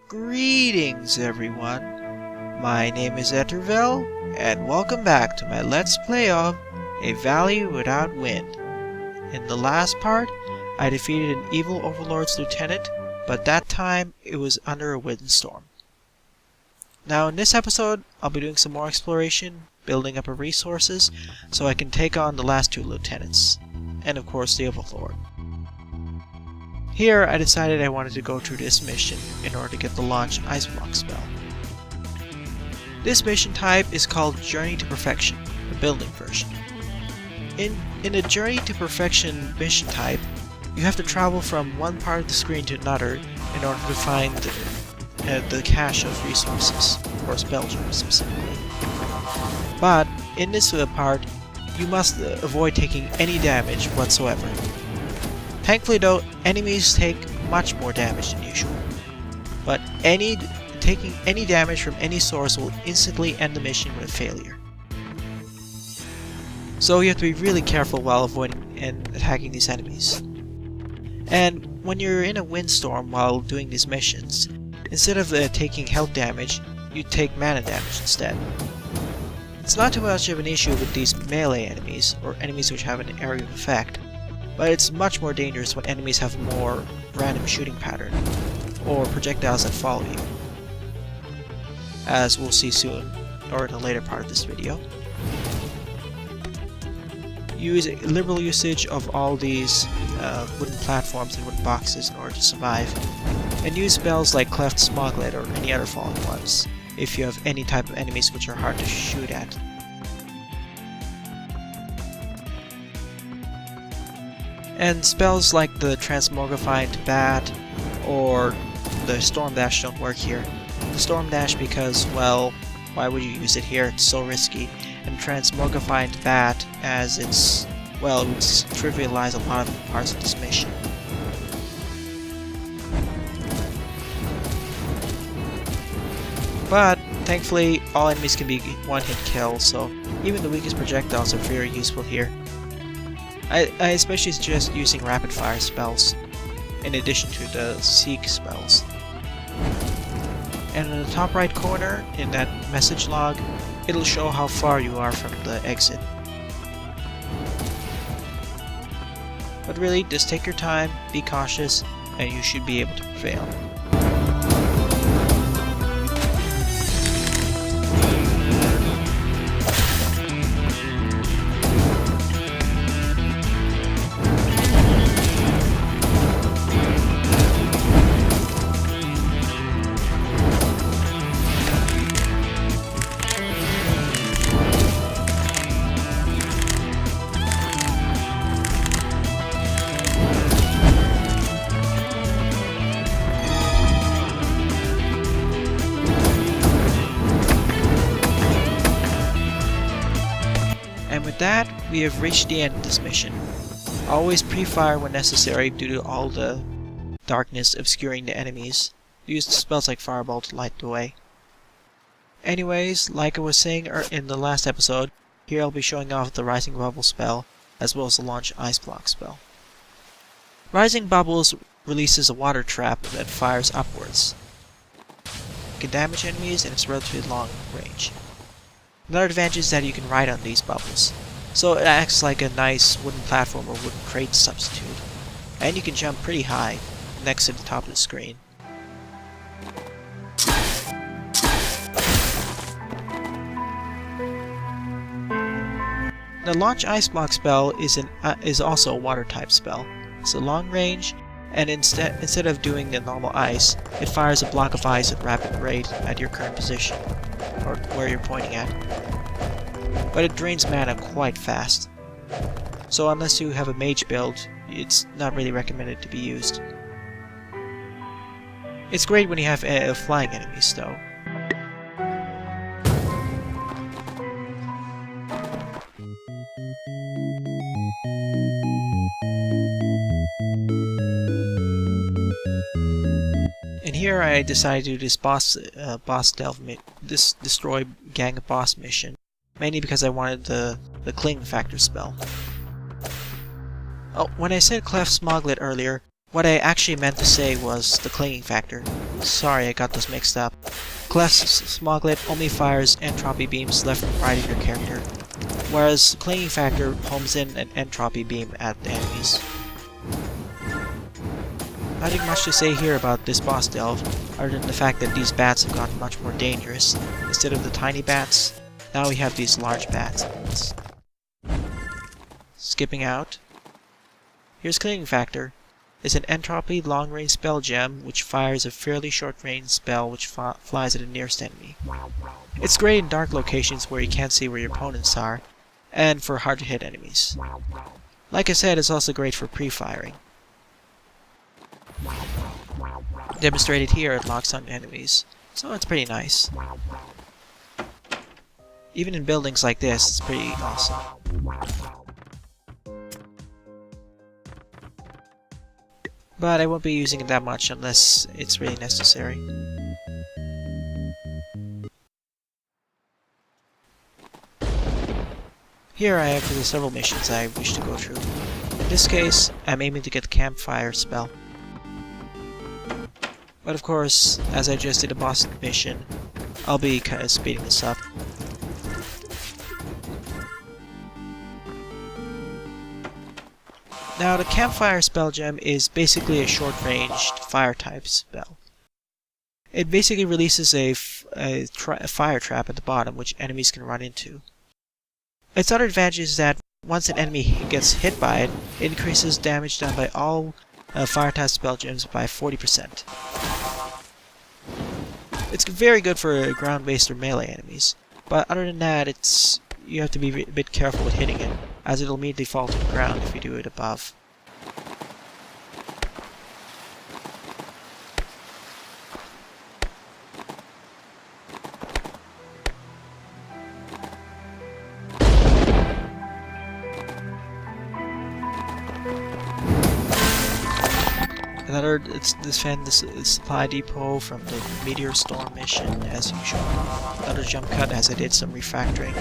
Greetings everyone, my name is Ettervel, and welcome back to my Let's Play of A Valley Without Wind. In the last part, I defeated an evil overlord's lieutenant, but that time it was under a windstorm. Now in this episode, I'll be doing some more exploration, building up our resources, so I can take on the last two lieutenants, and of course the overlord. Here, I decided I wanted to go through this mission in order to get the launch ice block spell. This mission type is called Journey to Perfection, the building version. In a Journey to Perfection mission type, you have to travel from one part of the screen to another in order to find the cache of resources, or spellgems specifically. But in this part, you must avoid taking any damage whatsoever. Thankfully though, enemies take much more damage than usual, but taking any damage from any source will instantly end the mission with a failure. So you have to be really careful while avoiding and attacking these enemies. And when you're in a windstorm while doing these missions, instead of taking health damage, you take mana damage instead. It's not too much of an issue with these melee enemies, or enemies which have an area of effect, but it's much more dangerous when enemies have a more random shooting pattern, or projectiles that follow you, as we'll see soon, or in a later part of this video. Use a liberal usage of all these wooden platforms and wooden boxes in order to survive, and use spells like Cleft Smoglet or any other fallen ones, if you have any type of enemies which are hard to shoot at. And spells like the Transmogrify into Bat or the Storm Dash don't work here. The Storm Dash because, well, why would you use it here? It's so risky. And Transmogrify into Bat as it would trivialize a lot of parts of this mission. But thankfully, all enemies can be one-hit kills, so even the weakest projectiles are very useful here. I especially suggest using rapid fire spells, in addition to the seek spells. And in the top right corner, in that message log, it'll show how far you are from the exit. But really, just take your time, be cautious, and you should be able to prevail. And with that, we have reached the end of this mission. Always pre-fire when necessary due to all the darkness obscuring the enemies. Use spells like Fireball to light the way. Anyways, like I was saying in the last episode, here I'll be showing off the Rising Bubble spell, as well as the Launch Ice Block spell. Rising Bubbles releases a water trap that fires upwards. It can damage enemies and it's relatively long range. Another advantage is that you can ride on these bubbles, so it acts like a nice wooden platform or wooden crate substitute, and you can jump pretty high, next to the top of the screen. The Launch Ice Block spell is also a water type spell. It's a long range, and instead of doing the normal ice, it fires a block of ice at rapid rate at your current position, or where you're pointing at. But it drains mana quite fast, so unless you have a mage build, it's not really recommended to be used. It's great when you have flying enemies though. And here I decided to do this destroy gang boss mission, mainly because I wanted the cling factor spell. Oh, when I said Cleft Smoglet earlier, what I actually meant to say was the clinging factor, Sorry, I got those mixed up. Clef's Smoglet only fires entropy beams left and right of your character, whereas Clinging Factor homes in an entropy beam at the enemies. Nothing much to say here about this boss delve, other than the fact that these bats have gotten much more dangerous. Instead of the tiny bats, now we have these large bats. Skipping out. Here's Clinging Factor. It's an entropy long-range spell gem which fires a fairly short-range spell which flies at the nearest enemy. It's great in dark locations where you can't see where your opponents are, and for hard-to-hit enemies. Like I said, it's also great for pre-firing. Demonstrated here, it locks on enemies, so it's pretty nice. Even in buildings like this, it's pretty awesome. But I won't be using it that much unless it's really necessary. Here I have several missions I wish to go through. In this case, I'm aiming to get the campfire spell. But of course, as I just did a boss mission, I'll be kind of speeding this up. Now, the campfire spell gem is basically a short-ranged fire-type spell. It basically releases a fire trap at the bottom, which enemies can run into. Its other advantage is that once an enemy gets hit by it, it increases damage done by all fire-type spell gems by 40%. It's very good for ground-based or melee enemies, but other than that, you have to be a bit careful with hitting it, as it'll immediately fall to the ground if you do it above. Another defend the supply depot from the Meteor Storm mission as usual. Another jump cut as I did some refactoring.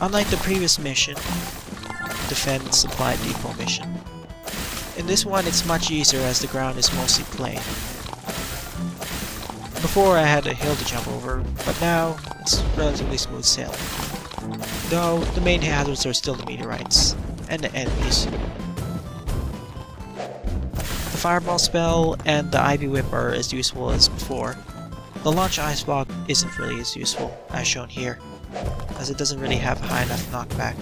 Unlike the previous mission, defend the supply depot mission. In this one it's much easier as the ground is mostly plain. Before I had a hill to jump over, but now it's relatively smooth sailing. Though the main hazards are still the meteorites and the enemies. The Fireball spell and the Ivy Whip are as useful as before. The Launch Ice Block isn't really as useful, as shown here, as it doesn't really have a high enough knockback.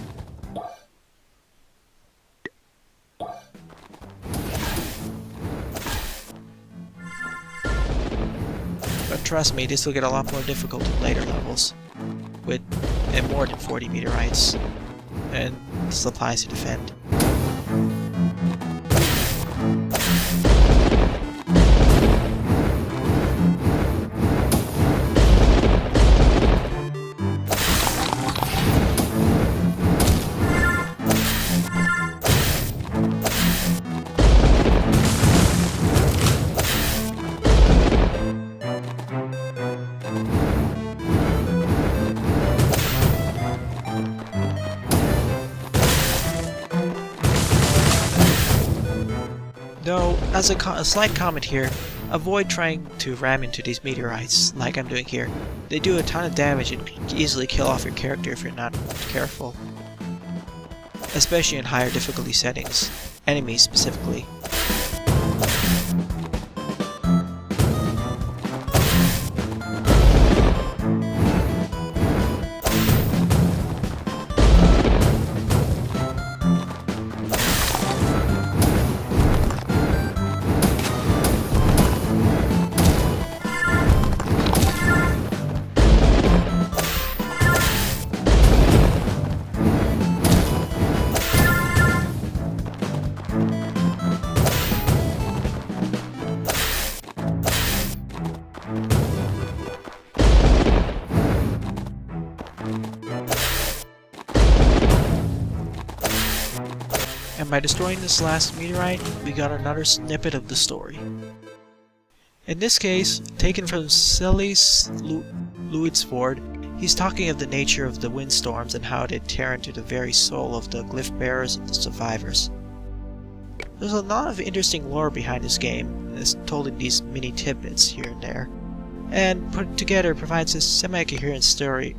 But trust me, this will get a lot more difficult in later levels, with more than 40 meteorites, and supplies to defend. Though, as a slight comment here, avoid trying to ram into these meteorites like I'm doing here. They do a ton of damage and can easily kill off your character if you're not careful. Especially in higher difficulty settings, enemies specifically. And by destroying this last meteorite, we got another snippet of the story. In this case, taken from Celis Luidsford, he's talking of the nature of the windstorms and how they tear into the very soul of the glyph bearers and the survivors. There's a lot of interesting lore behind this game, as told in these mini tidbits here and there, and put together provides a semi-coherent story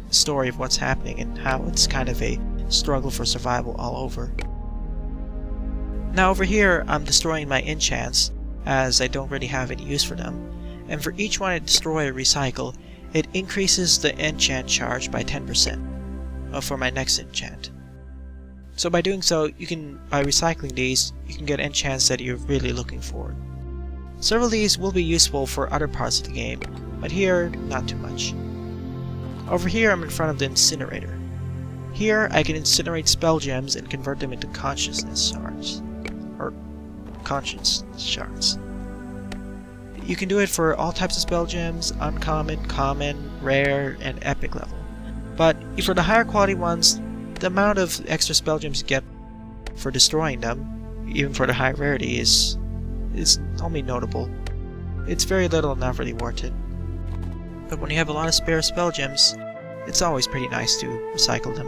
of what's happening and how it's kind of a struggle for survival all over. Now over here, I'm destroying my enchants, as I don't really have any use for them, and for each one I destroy or recycle, it increases the enchant charge by 10% for my next enchant. So by doing so, by recycling these, you can get enchants that you're really looking for. Several of these will be useful for other parts of the game, but here, not too much. Over here, I'm in front of the incinerator. Here, I can incinerate spellgems and convert them into consciousness shards. You can do it for all types of spellgems, uncommon, common, rare, and epic level. But for the higher quality ones, the amount of extra spellgems you get for destroying them, even for the high rarity, is only notable. It's very little and not really worth it. But when you have a lot of spare spellgems, it's always pretty nice to recycle them,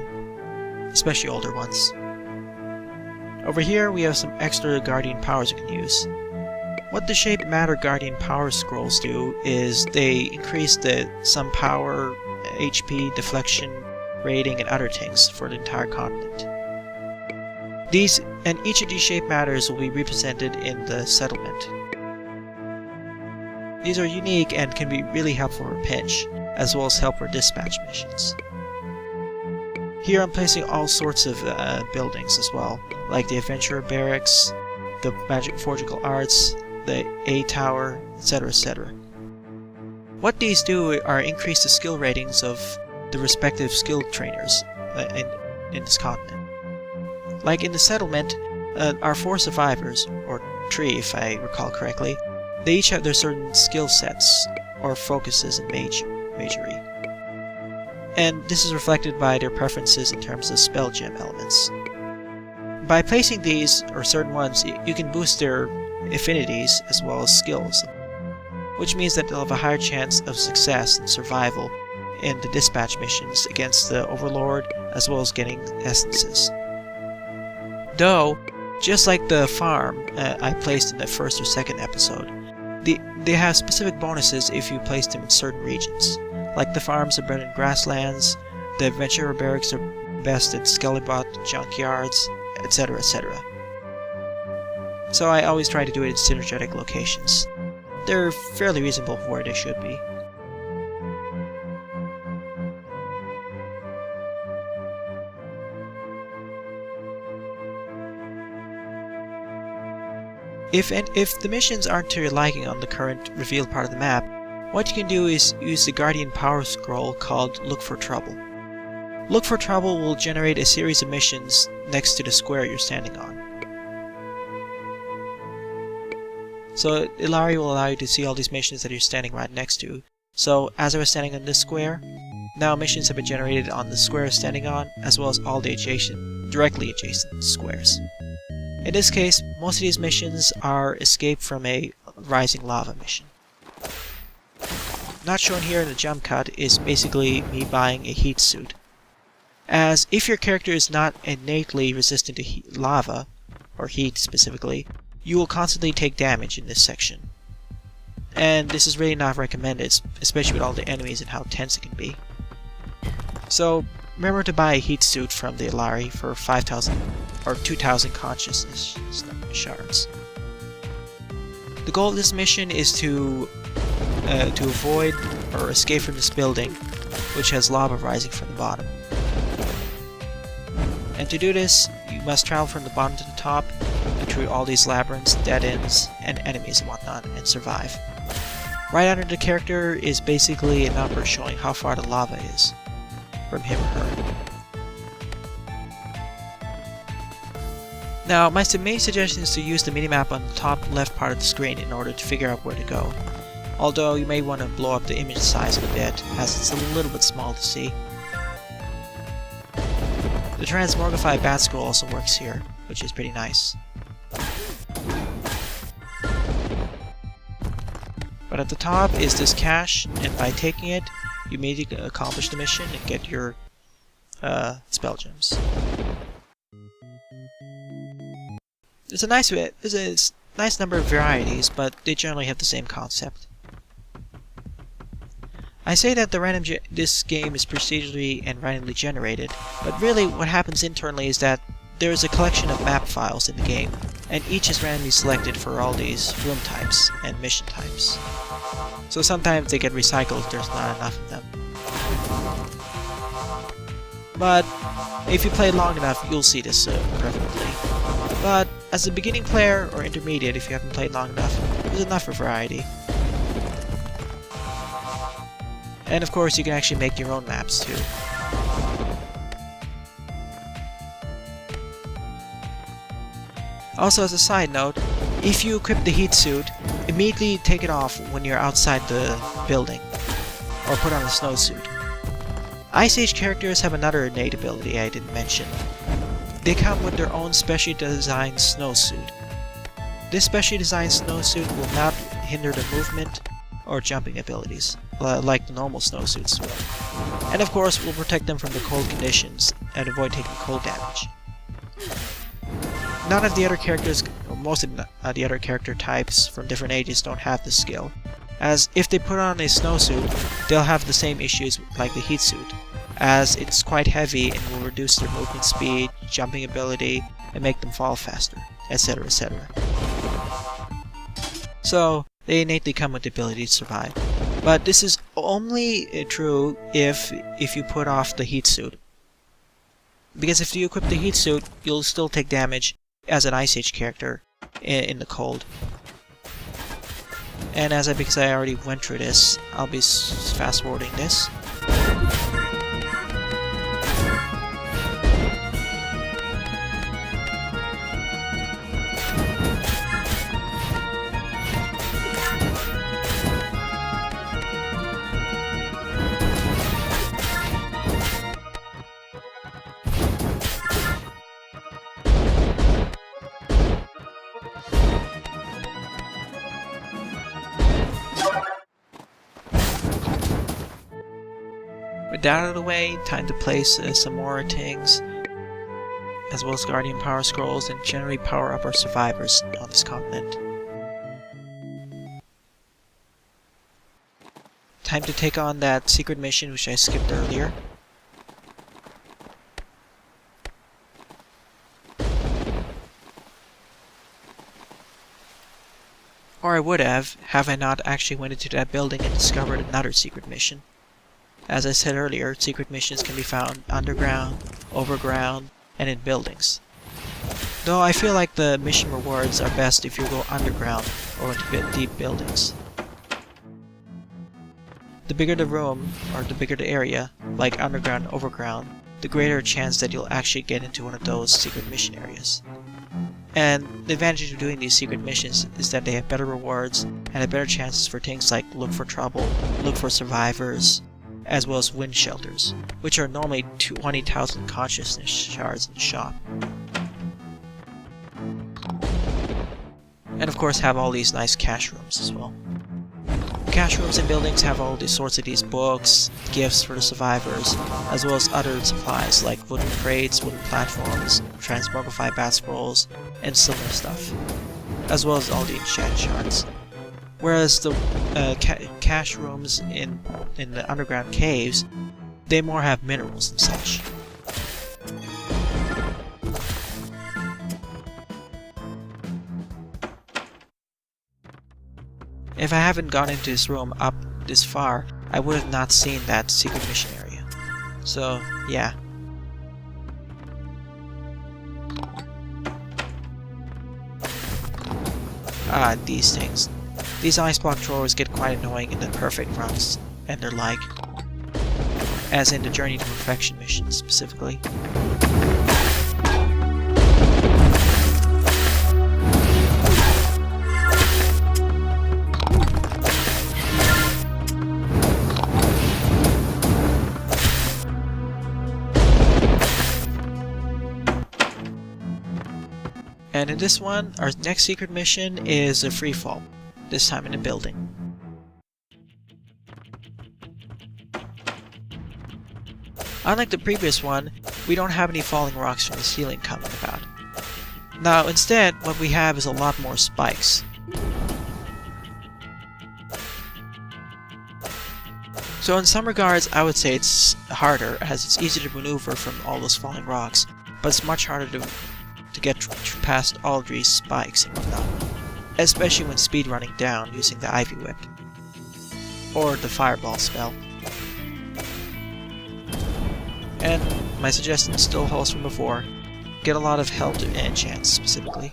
especially older ones. Over here we have some extra guardian powers you can use. What the Shape Matter Guardian Power Scrolls do is they increase some power, HP, deflection, rating, and other things for the entire continent. Each of these shape matters will be represented in the settlement. These are unique and can be really helpful for a pinch, as well as help for dispatch missions. Here I'm placing all sorts of buildings as well, like the Adventurer Barracks, the Magic Forgical Arts, the A Tower, etc., etc. What these do are increase the skill ratings of the respective skill trainers in this continent. Like in the settlement, our 4 survivors, or 3 if I recall correctly, they each have their certain skill sets or focuses in magery. And this is reflected by their preferences in terms of spell gem elements. By placing these, or certain ones, you can boost their affinities as well as skills, which means that they'll have a higher chance of success and survival in the dispatch missions against the Overlord, as well as getting essences. Though, just like the farm I placed in the first or second episode, they have specific bonuses if you place them in certain regions. Like the farms are better in grasslands, the Adventurer Barracks are best at Skelebot junkyards, etc., etc. So I always try to do it in synergetic locations. They're fairly reasonable for where they should be. If the missions aren't to your liking on the current revealed part of the map, what you can do is use the Guardian Power Scroll called Look for Trouble. Look for Trouble will generate a series of missions next to the square you're standing on. So Ilari will allow you to see all these missions that you're standing right next to. So as I was standing on this square, now missions have been generated on the square I'm standing on, as well as all the directly adjacent squares. In this case, most of these missions are escape from a rising lava mission. Not shown here in the jump cut is basically me buying a heat suit. As if your character is not innately resistant to lava, or heat specifically, you will constantly take damage in this section. And this is really not recommended, especially with all the enemies and how tense it can be. So remember to buy a heat suit from the Ilari for 5,000 or 2,000 consciousness shards. The goal of this mission is to avoid or escape from this building, which has lava rising from the bottom. And to do this, you must travel from the bottom to the top, and through all these labyrinths, dead ends, and enemies and whatnot, and survive. Right under the character is basically a number showing how far the lava is from him or her. Now, my main suggestion is to use the minimap on the top left part of the screen in order to figure out where to go. Although you may want to blow up the image size a bit, as it's a little bit small to see. The Transmogrify Bat Scroll also works here, which is pretty nice. But at the top is this cache, and by taking it, you immediately accomplish the mission and get your spell gems. There's a nice number of varieties, but they generally have the same concept. I say that this game is procedurally and randomly generated, but really what happens internally is that there is a collection of map files in the game, and each is randomly selected for all these room types and mission types. So sometimes they get recycled if there's not enough of them. But if you play long enough, you'll see this perfectly. But as a beginning player or intermediate, if you haven't played long enough, there's enough for variety. And of course, you can actually make your own maps too. Also, as a side note, if you equip the heat suit, immediately take it off when you're outside the building, or put on a snowsuit. Ice Age characters have another innate ability I didn't mention. They come with their own specially designed snowsuit. This specially designed snowsuit will not hinder the movement or jumping abilities, like the normal snowsuits will. And of course, will protect them from the cold conditions and avoid taking cold damage. None of the other characters, or most of the other character types from different ages don't have this skill, as if they put on a snowsuit, they'll have the same issues like the heat suit, as it's quite heavy and will reduce their movement speed, jumping ability, and make them fall faster, etc, etc. So, they innately come with the ability to survive. But this is only true if you put off the heat suit. Because if you equip the heat suit, you'll still take damage as an Ice Age character in the cold. And because I already went through this, I'll be fast forwarding this. With that out of the way, time to place some more things, as well as Guardian Power Scrolls, and generally power up our survivors on this continent. Time to take on that secret mission which I skipped earlier. Or I would have I not actually went into that building and discovered another secret mission. As I said earlier, secret missions can be found underground, overground, and in buildings. Though I feel like the mission rewards are best if you go underground or into deep buildings. The bigger the room, or the bigger the area, like underground, overground, the greater chance that you'll actually get into one of those secret mission areas. And the advantage of doing these secret missions is that they have better rewards and have better chances for things like look for trouble, look for survivors, as well as wind shelters, which are normally 20,000 consciousness shards in the shop. And of course have all these nice cache rooms as well. Cache rooms and buildings have all these sorts of these books, gifts for the survivors, as well as other supplies like wooden crates, wooden platforms, transmogrified bat scrolls, and similar stuff, as well as all the enchant shards. Whereas the cache rooms in the underground caves, they more have minerals and such. If I haven't gone into this room up this far, I would have not seen that secret mission area. So, yeah. These things. These ice block throwers get quite annoying in the perfect runs, and they're like, as in the Journey to Perfection mission specifically. And in this one, our next secret mission is a freefall, this time in a building. Unlike the previous one, we don't have any falling rocks from the ceiling coming about. Now instead, what we have is a lot more spikes. So in some regards, I would say it's harder, as it's easy to maneuver from all those falling rocks, but it's much harder to get past all these spikes and whatnot, especially when speedrunning down using the Ivy Whip, or the Fireball spell. And my suggestion still holds from before, get a lot of health and enchants specifically.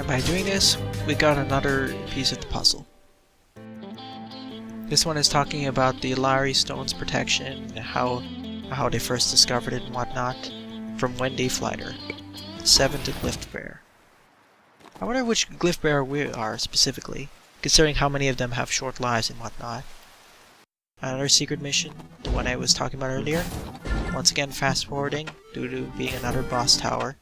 By doing this, we got another piece of the puzzle. This one is talking about the Lowry Stone's protection, and how they first discovered it and whatnot, from Wendy Flighter, 7 to Glyph Bear. I wonder which Glyph Bear we are specifically, considering how many of them have short lives and whatnot. Another secret mission, the one I was talking about earlier. Once again fast forwarding, due to being another boss tower.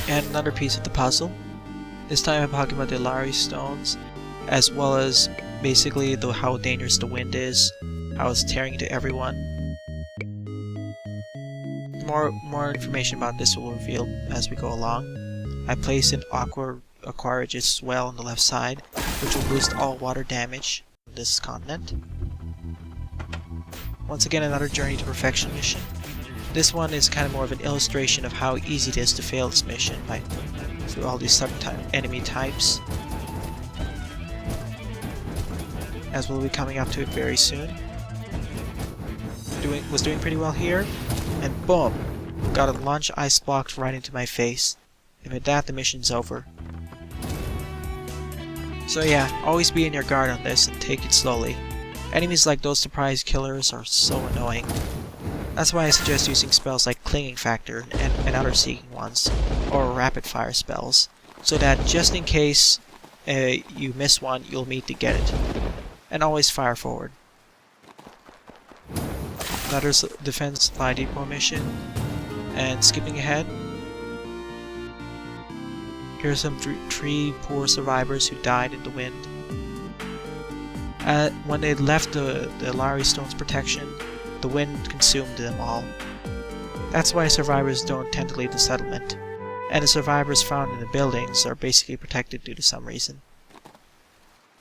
And another piece of the puzzle. This time I'm talking about the Lowry Stones, as well as basically how dangerous the wind is, how it's tearing into everyone. More information about this will reveal as we go along. I placed an Aquarius well on the left side, which will boost all water damage on this continent. Once again, another Journey to Perfection mission. This one is kind of more of an illustration of how easy it is to fail this mission through all these enemy types, as we'll be coming up to it very soon. Was doing pretty well here, and boom! Got a launch ice block right into my face, and with that the mission's over. So yeah, always be in your guard on this and take it slowly. Enemies like those surprise killers are so annoying. That's why I suggest using spells like Clinging Factor and other seeking ones, or rapid fire spells, so that just in case you miss one, you'll meet to get it. And always fire forward. Another defense supply depot mission, and skipping ahead. Here's some 3 poor survivors who died in the wind. When they left the Lowry Stone's protection, the wind consumed them all. That's why survivors don't tend to leave the settlement, and the survivors found in the buildings are basically protected due to some reason.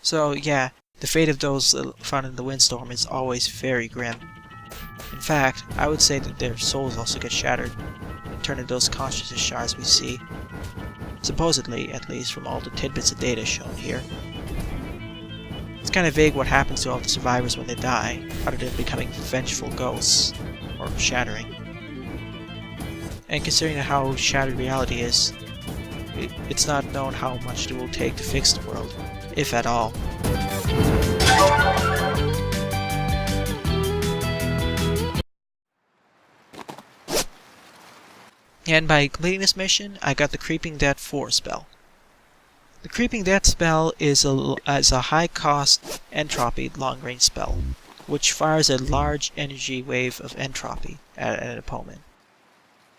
So yeah, the fate of those found in the windstorm is always very grim. In fact, I would say that their souls also get shattered and turn into those consciousness shards we see. Supposedly, at least from all the tidbits of data shown here. It's kind of vague what happens to all the survivors when they die, other than becoming vengeful ghosts, or shattering. And considering how shattered reality is, it's not known how much it will take to fix the world, if at all. And by completing this mission, I got the Creeping Death 4 spell. The Creeping Death spell is a high-cost entropy long-range spell, which fires a large energy wave of entropy at an opponent.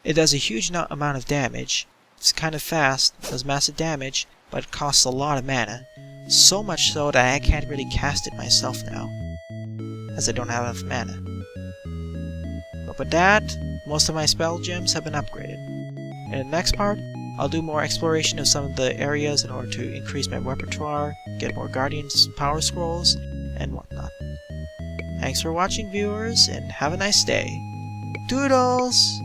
It does a huge amount of damage, it's kind of fast, does massive damage, but it costs a lot of mana, so much so that I can't really cast it myself now, as I don't have enough mana. But with that, most of my spell gems have been upgraded. In the next part, I'll do more exploration of some of the areas in order to increase my repertoire, get more Guardian's power scrolls, and whatnot. Thanks for watching, viewers, and have a nice day. Doodles!